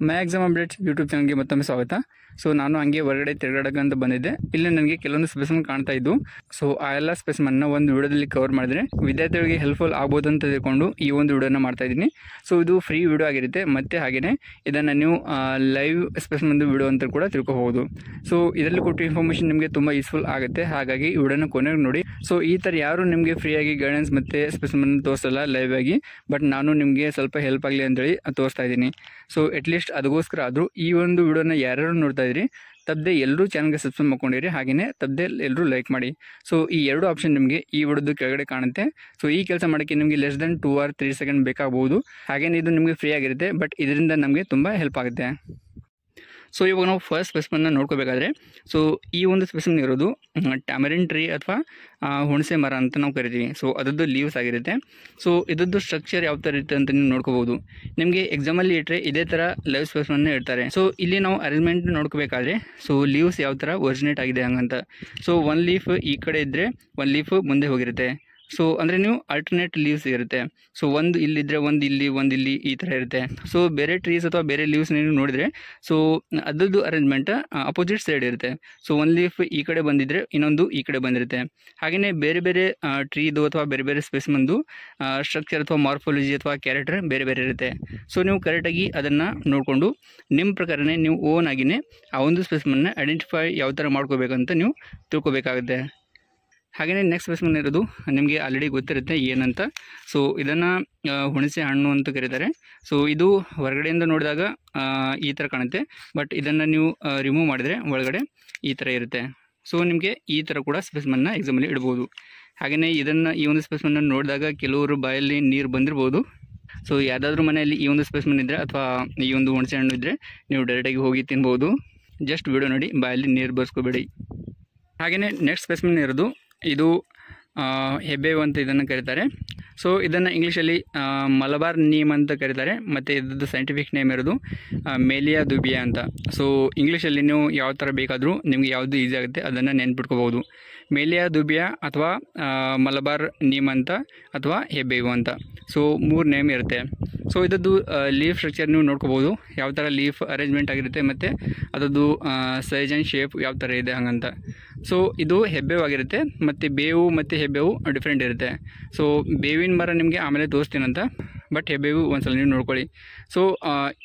ಮೈ exam updates YouTube ಚಾನಲ್ಗೆ ಮತ್ತೊಮ್ಮೆ ಸ್ವಾಗತ. ಸೊ ನಾನು ಹಂಗೆ ಹೊರಗಡೆ ತಿರುಗಾಡಕ್ಕಂತ ಬಂದಿದ್ದೆ. ಇಲ್ಲಿ ನನಗೆ ಕೆಲವೊಂದು ಸ್ಪೆಸಿಮನ್ ಕಾಣ್ತಾ ಇದ್ದು. ಸೊ ಆ ಎಲ್ಲ ಸ್ಪೆಸಿಮನ್ನ ಒಂದು ವಿಡಿಯೋದಲ್ಲಿ ಕವರ್ ಮಾಡಿದ್ರೆ ವಿದ್ಯಾರ್ಥಿಗಳಿಗೆ ಹೆಲ್ಪ್ಫುಲ್ ಆಗ್ಬೋದು ಅಂತ ತಿಳ್ಕೊಂಡು ಈ ಒಂದು ವಿಡಿಯೋನ ಮಾಡ್ತಾ ಇದ್ದೀನಿ. ಸೊ ಇದು ಫ್ರೀ ವಿಡಿಯೋ ಆಗಿರುತ್ತೆ, ಮತ್ತು ಹಾಗೆಯೇ ಇದನ್ನು ನೀವು ಲೈವ್ ಸ್ಪೆಸಿಮನ್ ವಿಡಿಯೋ ಅಂತ ಕೂಡ ತಿಳ್ಕೊಬಹುದು. ಸೊ ಇದರಲ್ಲಿ ಕೊಟ್ಟು ಇನ್ಫಾರ್ಮೇಷನ್ ನಿಮಗೆ ತುಂಬ ಯೂಸ್ಫುಲ್ ಆಗುತ್ತೆ, ಹಾಗಾಗಿ ಈ ವಿಡಿಯೋನ ಕೊನೆಗೆ ನೋಡಿ. ಸೊ ಈ ಥರ ಯಾರು ನಿಮಗೆ ಫ್ರೀಯಾಗಿ ಗೈಡೆನ್ಸ್ ಮತ್ತು ಸ್ಪೆಸಿಮನ್ ತೋರಿಸಲ್ಲ ಲೈವ್ ಆಗಿ, ಬಟ್ ನಾನು ನಿಮಗೆ ಸ್ವಲ್ಪ ಹೆಲ್ಪ್ ಆಗಲಿ ಅಂತೇಳಿ ತೋರಿಸ್ತಾ ಇದ್ದೀನಿ. ಸೊ ಅಟ್ಲೀಸ್ಟ್ ಅದಕ್ಕೋಸ್ಕರ ಆದರೂ ಈ ಒಂದು ವಿಡಿಯೋನ ಯಾರ್ಯಾರು ನೋಡ್ತಾ ಇದ್ರಿ ತಪ್ಪದೆ ಎಲ್ಲರೂ ಚಾನಲ್ಗೆ ಸಬ್ಸ್ಕ್ರೈಬ್ ಮಾಡ್ಕೊಂಡಿರಿ, ಹಾಗೆಯೇ ತಪ್ಪದೆ ಎಲ್ಲರೂ ಲೈಕ್ ಮಾಡಿ. ಸೊ ಈ ಎರಡು ಆಪ್ಷನ್ ನಿಮಗೆ ಈ ವಿಡಿಯೋದು ಕೆಳಗಡೆ ಕಾಣುತ್ತೆ. ಸೊ ಈ ಕೆಲಸ ಮಾಡೋಕ್ಕೆ ನಿಮಗೆ ಲೆಸ್ ದೆನ್ 2 or 3 ಸೆಕೆಂಡ್ ಬೇಕಾಗಬಹುದು. ಹಾಗೇನೇ ಇದು ನಿಮಗೆ ಫ್ರೀ ಆಗಿರುತ್ತೆ, ಬಟ್ ಇದರಿಂದ ನಮಗೆ ತುಂಬ ಹೆಲ್ಪ್ ಆಗುತ್ತೆ. ಸೊ ಇವಾಗ ನಾವು ಫಸ್ಟ್ ಸ್ಪೆಸಿಮನ್ನ ನೋಡ್ಕೋಬೇಕಾದ್ರೆ, ಸೊ ಈ ಒಂದು ಸ್ಪೆಸಿಮನ್ ಇರೋದು ಟ್ಯಾಮರಿನ್ ಟ್ರೀ ಅಥವಾ ಹುಣಸೆ ಮರ ಅಂತ ನಾವು ಕರಿತೀವಿ. ಸೊ ಅದರದ್ದು ಲೀವ್ಸ್ ಆಗಿರುತ್ತೆ. ಸೊ ಇದರದ್ದು ಸ್ಟ್ರಕ್ಚರ್ ಯಾವ ಥರ ಇರುತ್ತೆ ಅಂತ ನೀವು ನೋಡ್ಕೋಬಹುದು. ನಿಮಗೆ ಎಕ್ಸಾಮಲ್ಲಿ ಇಟ್ಟರೆ ಇದೇ ಥರ ಲೈವ್ ಸ್ಪೆಸಿಮನ್ನ ಇಡ್ತಾರೆ. ಸೊ ಇಲ್ಲಿ ನಾವು ಅರೇಂಜ್ಮೆಂಟ್ ನೋಡ್ಕೋಬೇಕಾದ್ರೆ, ಸೊ ಲೀವ್ಸ್ ಯಾವ ಥರ ಒರಿಜಿನೇಟ್ ಆಗಿದೆ ಹಂಗಂತ. ಸೊ ಒಂದು ಲೀಫ್ ಈ ಕಡೆ ಇದ್ದರೆ ಒಂದು ಲೀಫ್ ಮುಂದೆ ಹೋಗಿರುತ್ತೆ. ಸೊ ಅಂದರೆ ನೀವು ಆಲ್ಟರ್ನೇಟ್ ಲೀವ್ಸ್ ಇರುತ್ತೆ. ಸೊ ಒಂದು ಇಲ್ಲಿದ್ದರೆ ಒಂದು ಇಲ್ಲಿ ಈ ಥರ ಇರುತ್ತೆ. ಸೊ ಬೇರೆ ಟ್ರೀಸ್ ಅಥವಾ ಬೇರೆ ಲೀವ್ಸ್ ನೀವು ನೋಡಿದರೆ, ಸೊ ಅದರದ್ದು ಅರೇಂಜ್ಮೆಂಟ್ ಅಪೋಸಿಟ್ ಸೈಡ್ ಇರುತ್ತೆ. ಸೊ ಒಂದು ಲೀಫ್ ಈ ಕಡೆ ಬಂದಿದ್ದರೆ ಇನ್ನೊಂದು ಈ ಕಡೆ ಬಂದಿರುತ್ತೆ. ಹಾಗೆಯೇ ಬೇರೆ ಬೇರೆ ಟ್ರೀದು ಅಥವಾ ಬೇರೆ ಬೇರೆ ಸ್ಪೆಸಿಮನ್ದು ಸ್ಟ್ರಕ್ಚರ್ ಅಥವಾ ಮಾರ್ಫಾಲಜಿ ಅಥವಾ ಕ್ಯಾರೆಕ್ಟರ್ ಬೇರೆ ಬೇರೆ ಇರುತ್ತೆ. ಸೊ ನೀವು ಕರೆಕ್ಟಾಗಿ ಅದನ್ನು ನೋಡಿಕೊಂಡು ನಿಮ್ಮ ಪ್ರಕಾರನೇ ನೀವು ಓನ್ ಆಗಿನೇ ಆ ಒಂದು ಸ್ಪೆಸಿಮನ್ನ ಐಡೆಂಟಿಫೈ ಯಾವ ಥರ ಮಾಡ್ಕೋಬೇಕಂತ ನೀವು ತಿಳ್ಕೊಬೇಕಾಗುತ್ತೆ. ಹಾಗೆಯೇ ನೆಕ್ಸ್ಟ್ ಸ್ಪೆಸಿಮನ್ ಇರೋದು ನಿಮಗೆ ಆಲ್ರೆಡಿ ಗೊತ್ತಿರುತ್ತೆ ಏನಂತ. ಸೊ ಇದನ್ನು ಹುಣಸೆ ಹಣ್ಣು ಅಂತ ಕರೀತಾರೆ. ಸೊ ಇದು ಹೊರಗಡೆಯಿಂದ ನೋಡಿದಾಗ ಈ ಥರ ಕಾಣುತ್ತೆ, ಬಟ್ ಇದನ್ನು ನೀವು ರಿಮೂವ್ ಮಾಡಿದರೆ ಒಳಗಡೆ ಈ ಥರ ಇರುತ್ತೆ. ಸೊ ನಿಮಗೆ ಈ ಥರ ಕೂಡ ಸ್ಪೆಸಿಮನ್ನ ಎಕ್ಸಾಮಲ್ಲಿ ಇಡ್ಬೋದು. ಹಾಗೆಯೇ ಈ ಒಂದು ಸ್ಪೆಸಿಮನ್ನ ನೋಡಿದಾಗ ಕೆಲವರು ಬಾಯಲ್ಲಿ ನೀರು ಬಂದಿರ್ಬೋದು. ಸೊ ಯಾವುದಾದ್ರೂ ಮನೆಯಲ್ಲಿ ಈ ಒಂದು ಸ್ಪೆಸಿಮನ್ ಇದ್ದರೆ ಅಥವಾ ಈ ಒಂದು ಹುಣಸೆ ಹಣ್ಣು ಇದ್ದರೆ ನೀವು ಡೈರೆಕ್ಟಾಗಿ ಹೋಗಿ ತಿನ್ಬೋದು. ಜಸ್ಟ್ ವಿಡಿಯೋ ನೋಡಿ, ಬಾಯಲ್ಲಿ ನೀರು ಬರ್ಸ್ಕೋಬೇಡಿ. ಹಾಗೆಯೇ ನೆಕ್ಸ್ಟ್ ಸ್ಪೆಸಿಮನ್ ಇರೋದು ಇದು ಹೆಬ್ಬೇವು ಅಂತ ಇದನ್ನು ಕರೀತಾರೆ. ಸೊ ಇದನ್ನು ಇಂಗ್ಲೀಷಲ್ಲಿ ಮಲಬಾರ್ ನೀಮ್ ಅಂತ ಕರೀತಾರೆ, ಮತ್ತು ಇದ್ರದ್ದು ಸೈಂಟಿಫಿಕ್ ನೇಮ್ ಇರೋದು ಮೇಲಿಯಾ ದುಬಿಯಾ ಅಂತ. ಸೊ ಇಂಗ್ಲೀಷಲ್ಲಿ ನೀವು ಯಾವ ಥರ ಬೇಕಾದರೂ ನಿಮಗೆ ಯಾವುದು ಈಸಿ ಆಗುತ್ತೆ ಅದನ್ನು ನೆನ್ಪಿಟ್ಕೋಬೋದು. ಮೇಲಿಯಾ ದುಬಿಯಾ ಅಥವಾ ಮಲಬಾರ್ ನೀಮ್ ಅಂತ ಅಥವಾ ಹೆಬ್ಬೇವು ಅಂತ. ಸೊ 3 ನೇಮ್ ಇರುತ್ತೆ. ಸೊ ಇದರದ್ದು ಲೀಫ್ ಸ್ಟ್ರಕ್ಚರ್ ನೀವು ನೋಡ್ಕೋಬೋದು, ಯಾವ ಥರ ಲೀಫ್ ಅರೇಂಜ್ಮೆಂಟ್ ಆಗಿರುತ್ತೆ ಮತ್ತು ಅದರದ್ದು ಸೈಜ್ ಆ್ಯಂಡ್ ಶೇಪ್ ಯಾವ ಥರ ಇದೆ ಹಂಗಂತ. ಸೊ ಇದು ಹೆಬ್ಬೇವು ಆಗಿರುತ್ತೆ, ಮತ್ತು ಬೇವು ಮತ್ತು ಹೆಬ್ಬೇವು ಡಿಫ್ರೆಂಟ್ ಇರುತ್ತೆ. ಸೊ ಬೇವಿನ ಮರ ನಿಮಗೆ ಆಮೇಲೆ ತೋರಿಸ್ತೀನಂತ, ಬಟ್ ಹೆಬ್ಬೇವು ಒಂದ್ಸಲ ನೀವು ನೋಡ್ಕೊಳ್ಳಿ. ಸೊ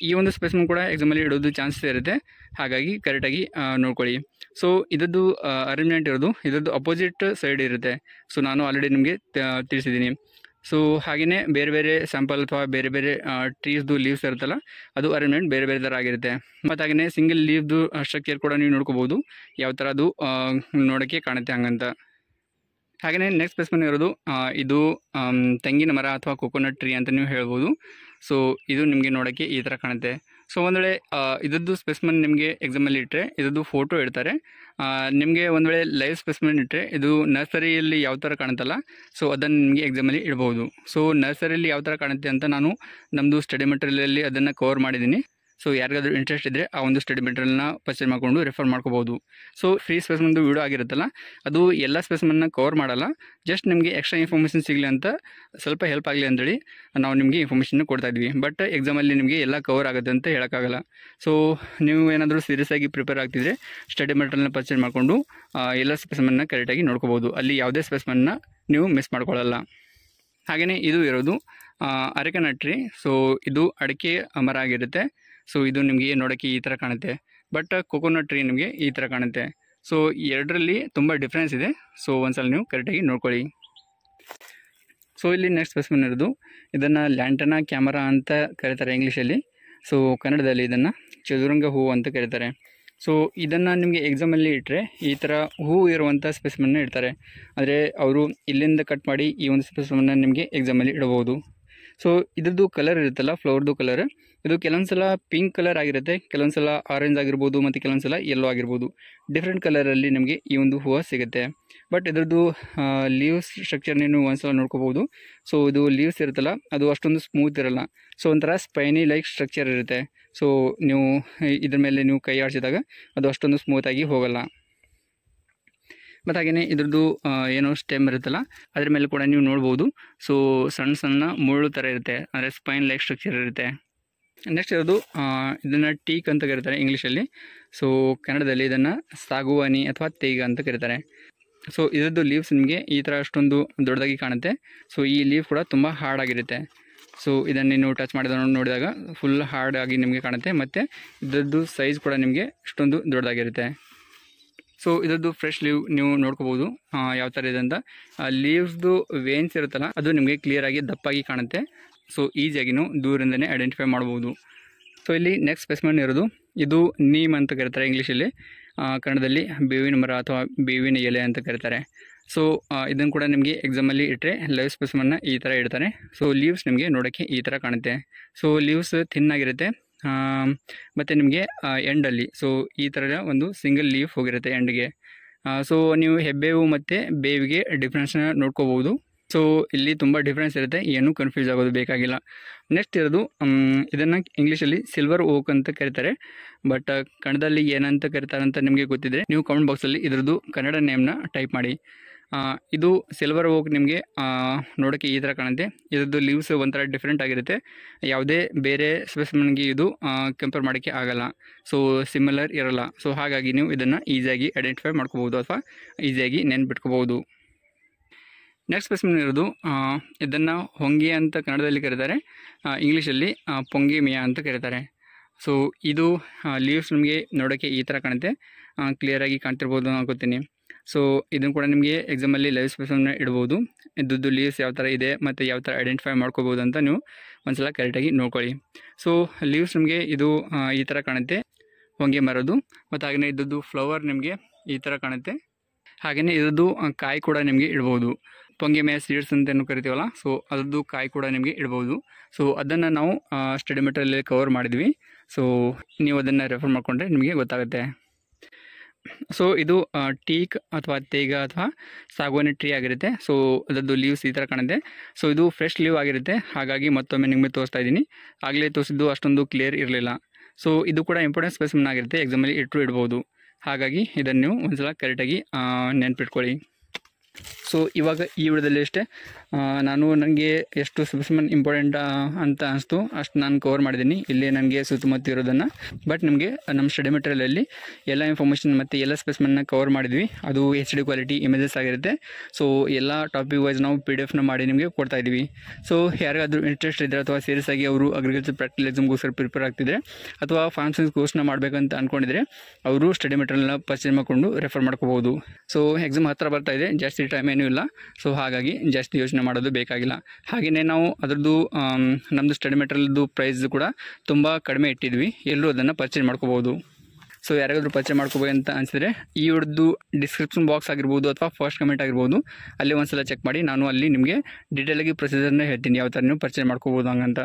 ಈ ಒಂದು ಸ್ಪೆಸಿಮನ್ ಕೂಡ ಎಕ್ಸಾಮಲ್ಲಿ ಇಡೋದು ಚಾನ್ಸಸ್ ಇರುತ್ತೆ, ಹಾಗಾಗಿ ಕರೆಕ್ಟಾಗಿ ನೋಡ್ಕೊಳ್ಳಿ. ಸೊ ಇದರದ್ದು ಅರೇಂಜ್ಮೆಂಟ್ ಇರೋದು ಇದರದ್ದು ಅಪೋಸಿಟ್ ಸೈಡ್ ಇರುತ್ತೆ. ಸೊ ನಾನು ಆಲ್ರೆಡಿ ನಿಮಗೆ ತಿಳಿಸಿದ್ದೀನಿ. ಸೊ ಹಾಗೆಯೇ ಬೇರೆ ಬೇರೆ ಸ್ಯಾಂಪಲ್ ಅಥವಾ ಬೇರೆ ಬೇರೆ ಟ್ರೀಸ್ದು ಲೀವ್ಸ್ ಇರುತ್ತಲ್ಲ, ಅದು ಅರೇಂಜ್ಮೆಂಟ್ ಬೇರೆ ಬೇರೆ ಥರ ಆಗಿರುತ್ತೆ. ಮತ್ತು ಹಾಗೆಯೇ ಸಿಂಗಲ್ ಲೀವ್ದು ಸ್ಟ್ರಕ್ಚರ್ ಕೂಡ ನೀವು ನೋಡ್ಕೋಬೋದು, ಯಾವ ಥರ ಅದು ನೋಡೋಕ್ಕೆ ಕಾಣುತ್ತೆ ಹಂಗಂತ. ಹಾಗೆಯೇ ನೆಕ್ಸ್ಟ್ ಸ್ಪೆಸಿಮನ್ ಇರೋದು ಇದು ತೆಂಗಿನ ಮರ ಅಥವಾ ಕೊಕೊನಟ್ ಟ್ರೀ ಅಂತ ನೀವು ಹೇಳ್ಬೋದು. ಸೊ ಇದು ನಿಮಗೆ ನೋಡೋಕ್ಕೆ ಈ ಥರ ಕಾಣುತ್ತೆ. ಸೊ ಒಂದು ವೇಳೆ ಇದರದ್ದು ಸ್ಪೆಸಿಮನ್ ನಿಮಗೆ ಎಕ್ಸಾಮಲ್ಲಿ ಇಟ್ಟರೆ ಇದರದ್ದು ಫೋಟೋ ಇಡ್ತಾರೆ. ನಿಮಗೆ ಒಂದು ವೇಳೆ ಲೈವ್ ಸ್ಪೆಸಿಮನ್ ಇಟ್ಟರೆ ಇದು ನರ್ಸರಿಯಲ್ಲಿ ಯಾವ ಥರ ಕಾಣುತ್ತಲ್ಲ, ಸೊ ಅದನ್ನು ನಿಮಗೆ ಎಕ್ಸಾಮಲ್ಲಿ ಇಡ್ಬೋದು. ಸೊ ನರ್ಸರಿಯಲ್ಲಿ ಯಾವ ಥರ ಕಾಣುತ್ತೆ ಅಂತ ನಾನು ನಮ್ಮದು ಸ್ಟಡಿ ಮೆಟೀರಿಯಲಲ್ಲಿ ಅದನ್ನು ಕವರ್ ಮಾಡಿದ್ದೀನಿ. ಸೊ ಯಾರಿಗಾದ್ರೂ ಇಂಟ್ರೆಸ್ಟ್ ಇದ್ದರೆ ಆ ಒಂದು ಸ್ಟಡಿ ಮೆಟೀರಿಯಲ್ನ ಪರ್ಚೇಸ್ ಮಾಡಿಕೊಂಡು ರೆಫರ್ ಮಾಡ್ಕೋಬೋದು. ಸೊ ಫ್ರೀ ಸ್ಪೆಸಿಮನ್ದು ವಿಡಿಯೋ ಆಗಿರುತ್ತಲ್ಲ, ಅದು ಎಲ್ಲ ಸ್ಪೆಸಿಮನ್ನ ಕವರ್ ಮಾಡಲ್ಲ, ಜಸ್ಟ್ ನಿಮಗೆ ಎಕ್ಸ್ಟ್ರಾ ಇನ್ಫಾರ್ಮೇಷನ್ ಸಿಗಲಿ ಅಂತ, ಸ್ವಲ್ಪ ಹೆಲ್ಪ್ ಆಗಲಿ ಅಂತೇಳಿ ನಾವು ನಿಮಗೆ ಇನ್ಫಾರ್ಮೇಷನ್ ಕೊಡ್ತಾ ಇದ್ವಿ. ಬಟ್ ಎಕ್ಸಾಮಲ್ಲಿ ನಿಮಗೆ ಎಲ್ಲ ಕವರ್ ಆಗುತ್ತೆ ಅಂತ ಹೇಳೋಕ್ಕಾಗಲ್ಲ. ಸೊ ನೀವು ಏನಾದರೂ ಸೀರಿಯಸ್ ಆಗಿ ಪ್ರಿಪೇರ್ ಆಗ್ತಿದ್ರೆ ಸ್ಟಡಿ ಮೆಟೀರಿಯಲ್ನ ಪರ್ಚೇಸ್ ಮಾಡಿಕೊಂಡು ಎಲ್ಲ ಸ್ಪೆಸಿಮನ್ನ ಕರೆಕ್ಟಾಗಿ ನೋಡ್ಕೋಬೋದು. ಅಲ್ಲಿ ಯಾವುದೇ ಸ್ಪೆಸಿಮನ್ನ ನೀವು ಮಿಸ್ ಮಾಡ್ಕೊಳ್ಳಲ್ಲ. ಹಾಗೆಯೇ ಇದು ಇರೋದು ಅರೆಕನಟ್ ಟ್ರೀ. ಸೊ ಇದು ಅಡಿಕೆ ಮರ ಆಗಿರುತ್ತೆ. ಸೊ ಇದು ನಿಮಗೆ ನೋಡೋಕ್ಕೆ ಈ ಥರ ಕಾಣುತ್ತೆ, ಬಟ್ ಕೊಕೊನಟ್ ಟ್ರೀ ನಿಮಗೆ ಈ ಥರ ಕಾಣುತ್ತೆ. ಸೊ ಎರಡರಲ್ಲಿ ತುಂಬ ಡಿಫ್ರೆನ್ಸ್ ಇದೆ. ಸೊ ಒಂದ್ಸಲ ನೀವು ಕರೆಕ್ಟಾಗಿ ನೋಡ್ಕೊಳ್ಳಿ. ಸೊ ಇಲ್ಲಿ ನೆಕ್ಸ್ಟ್ ಸ್ಪೆಸಿಮನ್ ಇರೋದು ಇದನ್ನು ಲ್ಯಾಂಟನಾ ಕ್ಯಾಮರಾ ಅಂತ ಕರೀತಾರೆ ಇಂಗ್ಲೀಷಲ್ಲಿ. ಸೊ ಕನ್ನಡದಲ್ಲಿ ಇದನ್ನು ಚದುರಂಗ ಹೂವು ಅಂತ ಕರೀತಾರೆ. ಸೊ ಇದನ್ನು ನಿಮಗೆ ಎಕ್ಸಾಮಲ್ಲಿ ಇಟ್ಟರೆ ಈ ಥರ ಹೂವು ಇರುವಂಥ ಸ್ಪೆಸಿಮನ್ನ ಇಡ್ತಾರೆ. ಅಂದರೆ ಅವರು ಇಲ್ಲಿಂದ ಕಟ್ ಮಾಡಿ ಈ ಒಂದು ಸ್ಪೆಸಿಮನ್ನ ನಿಮಗೆ ಎಕ್ಸಾಮಲ್ಲಿ ಇಡಬಹುದು. ಸೊ ಇದ್ರದ್ದು ಕಲರ್ ಇರುತ್ತಲ್ಲ, ಫ್ಲವರ್ದು ಕಲರ್, ಇದು ಕೆಲವೊಂದು ಸಲ ಪಿಂಕ್ ಕಲರ್ ಆಗಿರುತ್ತೆ, ಕೆಲವೊಂದು ಸಲ ಆರೆಂಜ್ ಆಗಿರ್ಬೋದು, ಮತ್ತು ಕೆಲವೊಂದು ಸಲ ಯೆಲ್ಲೋ ಆಗಿರ್ಬೋದು. ಡಿಫ್ರೆಂಟ್ ಕಲರಲ್ಲಿ ನಿಮಗೆ ಈ ಒಂದು ಹೂವು ಸಿಗುತ್ತೆ. ಬಟ್ ಇದರದ್ದು ಲೀವ್ಸ್ ಸ್ಟ್ರಕ್ಚರ್ ನೀವು ಒಂದ್ಸಲ ನೋಡ್ಕೋಬೋದು. ಸೊ ಇದು ಲೀವ್ಸ್ ಇರುತ್ತಲ್ಲ, ಅದು ಅಷ್ಟೊಂದು ಸ್ಮೂತ್ ಇರಲ್ಲ. ಸೊ ಒಂಥರ ಸ್ಪೈನಿ ಲೈಕ್ ಸ್ಟ್ರಕ್ಚರ್ ಇರುತ್ತೆ. ಸೊ ನೀವು ಇದ್ರ ಮೇಲೆ ನೀವು ಕೈ ಆಡಿಸಿದಾಗ ಅದು ಅಷ್ಟೊಂದು ಸ್ಮೂತಾಗಿ ಹೋಗಲ್ಲ. ಮತ್ತು ಹಾಗೆಯೇ ಇದ್ರದ್ದು ಏನೋ ಸ್ಟೆಮ್ ಇರುತ್ತಲ್ಲ, ಅದ್ರ ಮೇಲೆ ಕೂಡ ನೀವು ನೋಡ್ಬೋದು. ಸೊ ಸಣ್ಣ ಸಣ್ಣ ಮುಳ್ಳು ಥರ ಇರುತ್ತೆ, ಅಂದರೆ ಸ್ಪೈನ್ ಲೈಕ್ ಸ್ಟ್ರಕ್ಚರ್ ಇರುತ್ತೆ. ನೆಕ್ಸ್ಟ್ ಇರೋದು ಇದನ್ನು ಟೀಕ್ ಅಂತ ಕರೀತಾರೆ ಇಂಗ್ಲೀಷಲ್ಲಿ. ಸೊ ಕನ್ನಡದಲ್ಲಿ ಇದನ್ನು ಸಾಗುವಾನಿ ಅಥವಾ ತೇಗ ಅಂತ ಕರೀತಾರೆ. ಸೊ ಇದರದ್ದು ಲೀವ್ಸ್ ನಿಮಗೆ ಈ ಥರ ಅಷ್ಟೊಂದು ದೊಡ್ಡದಾಗಿ ಕಾಣುತ್ತೆ. ಸೊ ಈ ಲೀವ್ ಕೂಡ ತುಂಬ ಹಾರ್ಡಾಗಿರುತ್ತೆ. ಸೊ ಇದನ್ನು ನೀವು ಟಚ್ ನೋಡಿದಾಗ ಫುಲ್ ಹಾರ್ಡ್ ಆಗಿ ನಿಮಗೆ ಕಾಣುತ್ತೆ, ಮತ್ತು ಇದರದ್ದು ಸೈಜ್ ಕೂಡ ನಿಮಗೆ ಅಷ್ಟೊಂದು ದೊಡ್ಡದಾಗಿರುತ್ತೆ. ಸೊ ಇದರದ್ದು ಫ್ರೆಶ್ ಲೀವ್ ನೀವು ನೋಡ್ಕೋಬೋದು ಯಾವ ಥರ ಇದೆ ಅಂತ. ಲೀವ್ಸ್ದು ವೇನ್ಸ್ ಇರುತ್ತಲ್ಲ ಅದು ನಿಮಗೆ ಕ್ಲಿಯರಾಗಿ ದಪ್ಪಾಗಿ ಕಾಣುತ್ತೆ. ಸೊ ಈಸಿಯಾಗಿನೂ ದೂರಿಂದನೇ ಐಡೆಂಟಿಫೈ ಮಾಡ್ಬೋದು. ಸೊ ಇಲ್ಲಿ ನೆಕ್ಸ್ಟ್ ಸ್ಪೆಸಿಮೆನ್ ಇರೋದು ಇದು ನೀಮ್ ಅಂತ ಕರೀತಾರೆ ಇಂಗ್ಲೀಷಲ್ಲಿ, ಕನ್ನಡದಲ್ಲಿ ಬೇವಿನ ಮರ ಅಥವಾ ಬೇವಿನ ಎಲೆ ಅಂತ ಕರೀತಾರೆ. ಸೊ ಇದನ್ನು ಕೂಡ ನಿಮಗೆ ಎಕ್ಸಾಮಲ್ಲಿ ಇಟ್ಟರೆ ಲೈವ್ ಸ್ಪೆಸಿಮೆನ್ನ ಈ ಥರ ಇಡ್ತಾರೆ. ಸೊ ಲೀವ್ಸ್ ನಿಮಗೆ ನೋಡೋಕ್ಕೆ ಈ ಥರ ಕಾಣುತ್ತೆ. ಸೊ ಲೀವ್ಸ್ ಥಿನ್ನಾಗಿರುತ್ತೆ, ಮತ್ತು ನಿಮಗೆ ಎಂಡಲ್ಲಿ ಸೊ ಈ ಥರದ ಒಂದು ಸಿಂಗಲ್ ಲೀಫ್ ಹೋಗಿರುತ್ತೆ ಎಂಡ್ಗೆ. ಸೊ ನೀವು ಹೆಬ್ಬೇವು ಮತ್ತು ಬೇವಿಗೆ ಡಿಫ್ರೆನ್ಸ್ನ ನೋಡ್ಕೋಬೋದು. ಸೊ ಇಲ್ಲಿ ತುಂಬ ಡಿಫ್ರೆನ್ಸ್ ಇರುತ್ತೆ, ಏನೂ ಕನ್ಫ್ಯೂಸ್ ಆಗೋದು ಬೇಕಾಗಿಲ್ಲ. ನೆಕ್ಸ್ಟ್ ಇರೋದು ಇದನ್ನು ಇಂಗ್ಲೀಷಲ್ಲಿ ಸಿಲ್ವರ್ ಓಕ್ ಅಂತ ಕರೀತಾರೆ, ಬಟ್ ಕನ್ನಡದಲ್ಲಿ ಏನಂತ ಕರೀತಾರೆ ಅಂತ ನಿಮಗೆ ಗೊತ್ತಿದ್ದರೆ ನೀವು ಕಮೆಂಟ್ ಬಾಕ್ಸಲ್ಲಿ ಇದರದ್ದು ಕನ್ನಡ ನೇಮ್ನ ಟೈಪ್ ಮಾಡಿ. ಇದು ಸಿಲ್ವರ್ ಓಕ್ ನಿಮಗೆ ನೋಡೋಕ್ಕೆ ಈ ಥರ ಕಾಣುತ್ತೆ. ಇದರದ್ದು ಲೀವ್ಸ್ ಒಂಥರ ಡಿಫ್ರೆಂಟ್ ಆಗಿರುತ್ತೆ, ಯಾವುದೇ ಬೇರೆ ಸ್ಪೆಸಿಮೆನ್ಗೆ ಇದು ಕಂಪೇರ್ ಮಾಡೋಕ್ಕೆ ಆಗಲ್ಲ. ಸೊ ಸಿಮಿಲರ್ ಇರಲ್ಲ. ಸೊ ಹಾಗಾಗಿ ನೀವು ಇದನ್ನು ಈಸಿಯಾಗಿ ಐಡೆಂಟಿಫೈ ಮಾಡ್ಕೋಬೋದು ಅಥವಾ ಈಸಿಯಾಗಿ ನೆನ್ಪಿಟ್ಕೋಬೋದು. ನೆಕ್ಸ್ಟ್ ಸ್ಪೆಸಿಮೆನ್ ಇರೋದು ಇದನ್ನು ಹೊಂಗೆ ಅಂತ ಕನ್ನಡದಲ್ಲಿ ಕರೀತಾರೆ, ಇಂಗ್ಲೀಷಲ್ಲಿ ಪೊಂಗೆಮಿಯಾ ಅಂತ ಕರೀತಾರೆ. ಸೊ ಇದು ಲೀವ್ಸ್ ನಿಮಗೆ ನೋಡೋಕ್ಕೆ ಈ ಥರ ಕಾಣುತ್ತೆ, ಕ್ಲಿಯರಾಗಿ ಕಾಣ್ತಿರ್ಬೋದು ಅನ್ಕೋತೀನಿ. ಸೊ ಇದನ್ನು ಕೂಡ ನಿಮಗೆ ಎಕ್ಸಾಮಲ್ಲಿ ಲೈವ್ ಸ್ಪೆಸಿಮೆನ್ನ ಇಡ್ಬೋದು. ಇದ್ದದ್ದು ಲೀವ್ಸ್ ಯಾವ ಥರ ಇದೆ ಮತ್ತು ಯಾವ ಥರ ಐಡೆಂಟಿಫೈ ಮಾಡ್ಕೋಬೋದು ಅಂತ ನೀವು ಒಂದ್ಸಲ ಕರೆಕ್ಟಾಗಿ ನೋಡ್ಕೊಳ್ಳಿ. ಸೊ ಲೀವ್ಸ್ ನಿಮಗೆ ಇದು ಈ ಥರ ಕಾಣುತ್ತೆ ಹೊಂಗೆ ಮರದ್ದು, ಮತ್ತು ಹಾಗೆಯೇ ಇದ್ದದ್ದು ಫ್ಲವರ್ ನಿಮಗೆ ಈ ಥರ ಕಾಣುತ್ತೆ. ಹಾಗೆಯೇ ಇದರದ್ದು ಕಾಯಿ ಕೂಡ ನಿಮಗೆ ಇಡ್ಬೋದು, ಪೊಂಗೆಮಿಯಾ ಸೀಡ್ಸ್ ಅಂತಲೂ ಕರಿತೀವಲ್ಲ, ಸೊ ಅದರದ್ದು ಕಾಯಿ ಕೂಡ ನಿಮಗೆ ಇಡ್ಬೋದು. ಸೊ ಅದನ್ನು ನಾವು ಸ್ಟಡಿ ಮೆಟೀರಿಯಲ್ ಕವರ್ ಮಾಡಿದ್ವಿ. ಸೊ ನೀವು ಅದನ್ನು ರೆಫರ್ ಮಾಡಿಕೊಂಡ್ರೆ ನಿಮಗೆ ಗೊತ್ತಾಗುತ್ತೆ. ಸೊ ಇದು ಟೀಕ್ ಅಥವಾ ತೇಗ ಅಥವಾ ಸಾಗುವಾನಿ ಟ್ರೀ ಆಗಿರುತ್ತೆ. ಸೊ ಅದರದ್ದು ಲೀವ್ಸ್ ಈ ಥರ ಕಾಣುತ್ತೆ. ಸೊ ಇದು ಫ್ರೆಶ್ ಲೀವ್ ಆಗಿರುತ್ತೆ, ಹಾಗಾಗಿ ಮತ್ತೊಮ್ಮೆ ನಿಮಗೆ ತೋರಿಸ್ತಾ ಇದ್ದೀನಿ. ಆಗಲೇ ತೋರಿಸಿದ್ದು ಅಷ್ಟೊಂದು ಕ್ಲಿಯರ್ ಇರಲಿಲ್ಲ. ಸೊ ಇದು ಕೂಡ ಇಂಪಾರ್ಟೆಂಟ್ ಸ್ಪೆಸಿಮೆನ್ ಆಗಿರುತ್ತೆ, ಎಕ್ಸಾಮಲ್ಲಿ ಇಡ್ಬೋದು. ಹಾಗಾಗಿ ಇದನ್ನು ನೀವು ಒಂದ್ಸಲ ಕರೆಕ್ಟಾಗಿ ನೆನ್ಪಿಟ್ಕೊಳ್ಳಿ. ಸೊ ಇವಾಗ ಈ ವಿಡಿಯೋದಲ್ಲಿ ಅಷ್ಟೇ ನನಗೆ ಎಷ್ಟು ಸ್ಪೆಸಿಮೆನ್ ಇಂಪಾರ್ಟೆಂಟ್ ಅಂತ ಅನಿಸ್ತು ಅಷ್ಟು ನಾನು ಕವರ್ ಮಾಡಿದ್ದೀನಿ ಇಲ್ಲಿ ನನಗೆ ಸುತ್ತಮುತ್ತ ಇರೋದನ್ನು. ಬಟ್ ನಿಮಗೆ ನಮ್ಮ ಸ್ಟಡಿ ಮೆಟೀರಿಯಲಲ್ಲಿ ಎಲ್ಲ ಇನ್ಫಾರ್ಮೇಷನ್ ಮತ್ತು ಎಲ್ಲ ಸ್ಪೆಸಿಮೆನ್ನ ಕವರ್ ಮಾಡಿದ್ವಿ. ಅದು HD ಕ್ವಾಲಿಟಿ ಇಮೇಜಸ್ ಆಗಿರುತ್ತೆ. ಸೊ ಎಲ್ಲ ಟಾಪಿಕ್ ವೈಸ್ ನಾವು PDF ಮಾಡಿ ನಿಮಗೆ ಕೊಡ್ತಾ ಇದ್ದೀವಿ. ಸೊ ಯಾರಿಗಾದರೂ ಇಂಟ್ರೆಸ್ಟ್ ಇದ್ದರೆ ಅಥವಾ ಸೀರಿಯಸ್ ಆಗಿ ಅವರು ಅಗ್ರಿಕಲ್ಚರ್ ಪ್ರಾಕ್ಟಿಕಲ್ ಎಕ್ಸಾಮ್ಗೋಸ್ಕರ ಪ್ರಿಪೇರ್ ಆಗ್ತಿದ್ರೆ ಅಥವಾ ಫಾರ್ಮ್ ಸೈನ್ಸ್ ಕೋರ್ಸ್ನ ಮಾಡಬೇಕಂತ ಅಂದ್ಕೊಂಡಿದ್ರೆ ಅವರು ಸ್ಟಡಿ ಮೆಟೀರಿಯಲ್ನ ಪರ್ಚೇಸ್ ಮಾಡಿಕೊಂಡು ರೆಫರ್ ಮಾಡ್ಕೋಬೋದು. ಸೊ ಎಕ್ಸಾಮ್ ಹತ್ತಿರ ಬರ್ತಾ ಇದೆ, ಜಾಸ್ತಿ ಟೈಮ್ ಏನೂ ಇಲ್ಲ. ಸೊ ಹಾಗಾಗಿ ಜಾಸ್ತಿ ಯೋಚನೆ ಮಾಡೋದು ಬೇಕಾಗಿಲ್ಲ. ಹಾಗೆಯೇ ನಾವು ಅದರದ್ದು ನಮ್ಮದು ಸ್ಟಡಿ ಮೆಟೀರಿಯಲ್ದು ಪ್ರೈಸ್ ಕೂಡ ತುಂಬ ಕಡಿಮೆ ಇಟ್ಟಿದ್ವಿ, ಎಲ್ಲರೂ ಅದನ್ನು ಪರ್ಚೇಸ್ ಮಾಡ್ಕೋಬೋದು. ಸೊ ಯಾರಿಗಾದರೂ ಪರ್ಚೇಸ್ ಮಾಡ್ಕೋಬೇಕಂತ ಅನಿಸಿದ್ರೆ ಈ ವಿಡಿಯೋದು ಡಿಸ್ಕ್ರಿಪ್ಷನ್ ಬಾಕ್ಸ್ ಆಗಿರ್ಬೋದು ಅಥವಾ ಫಸ್ಟ್ ಕಮೆಂಟ್ ಆಗಿರ್ಬೋದು, ಅಲ್ಲಿ ಒಂದ್ಸಲ ಚೆಕ್ ಮಾಡಿ. ನಾನು ಅಲ್ಲಿ ನಿಮಗೆ ಡೀಟೇಲಾಗಿ ಪ್ರೊಸೀಜರ್ನ ಹೇಳ್ತೀನಿ ಯಾವ ಥರ ನೀವು ಪರ್ಚೇಸ್ ಮಾಡ್ಕೋಬೋದು ಹಂಗಂತ.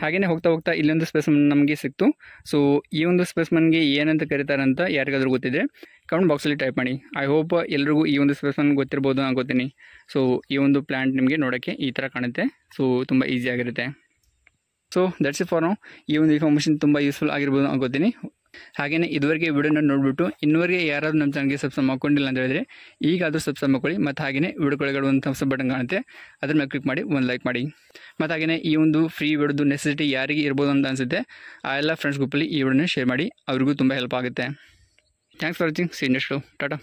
ಹಾಗೆಯೇ ಹೋಗ್ತಾ ಇಲ್ಲೊಂದು ಸ್ಪೆಸಿಮೆನ್ ನಮಗೆ ಸಿಕ್ತು. ಸೊ ಈ ಒಂದು ಸ್ಪೆಸಿಮೆನ್ಗೆ ಏನಂತ ಕರೀತಾರೆ ಅಂತ ಯಾರಿಗಾದರೂ ಗೊತ್ತಿದೆ ಕಮೆಂಟ್ ಬಾಕ್ಸಲ್ಲಿ ಟೈಪ್ ಮಾಡಿ. ಐ ಹೋಪ್ ಎಲ್ರಿಗೂ ಈ ಒಂದು ಸ್ಪೆಸಿಮೆನ್ ಗೊತ್ತಿರ್ಬೋದು ಅನ್ಕೋತೀನಿ. ಸೊ ಈ ಒಂದು ಪ್ಲ್ಯಾಂಟ್ ನಿಮಗೆ ನೋಡೋಕ್ಕೆ ಈ ಥರ ಕಾಣುತ್ತೆ. ಸೊ ತುಂಬ ಈಸಿಯಾಗಿರುತ್ತೆ. So that's it for now. ಈ ಒಂದು ಇನ್ಫಾರ್ಮೇಷನ್ ತುಂಬ ಯೂಸ್ಫುಲ್ ಆಗಿರ್ಬೋದು ಅನ್ಕೋತೀನಿ. ಹಾಗೆಯೇ ಇದುವರೆಗೆ ವಿಡಿಯೋನ ನೋಡಿಬಿಟ್ಟು ಇನ್ನುವರೆಗೆ ಯಾರಾದರೂ ನಮ್ಮ ಚಾನಲ್ಗೆ ಸಬ್ಸ್ಕ್ರೈಬ್ ಮಾಡ್ಕೊಂಡಿಲ್ಲ ಅಂತ ಹೇಳಿದ್ರೆ ಈಗಾದರೂ ಸಬ್ಸ್ಕ್ರೈಬ್ ಮಾಡ್ಕೊಳ್ಳಿ. ಮತ್ತು ಹಾಗೆಯೇ ವಿಡಿಯೋ ಕೆಳಗಡೆ ಒಂದು ಥಮ್ಸ್ ಅಪ್ ಬಟನ್ ಕಾಣುತ್ತೆ, ಅದ್ರ ಮೇಲೆ ಕ್ಲಿಕ್ ಮಾಡಿ ಒಂದು ಲೈಕ್ ಮಾಡಿ. ಮತ್ತು ಹಾಗೆಯೇ ಈ ಒಂದು ಫ್ರೀ ವಿಡಿಯೋದು ನೆಸೆಸಿಟಿ ಯಾರಿಗೆ ಇರ್ಬೋದು ಅಂತ ಅನಿಸುತ್ತೆ ಆ ಎಲ್ಲ ಫ್ರೆಂಡ್ಸ್ ಗ್ರೂಪಲ್ಲಿ ಈ ವಿಡಿಯೋನ ಶೇರ್ ಮಾಡಿ, ಅವ್ರಿಗೂ ತುಂಬ ಹೆಲ್ಪ್ ಆಗುತ್ತೆ. Thanks for watching. C next. Tata.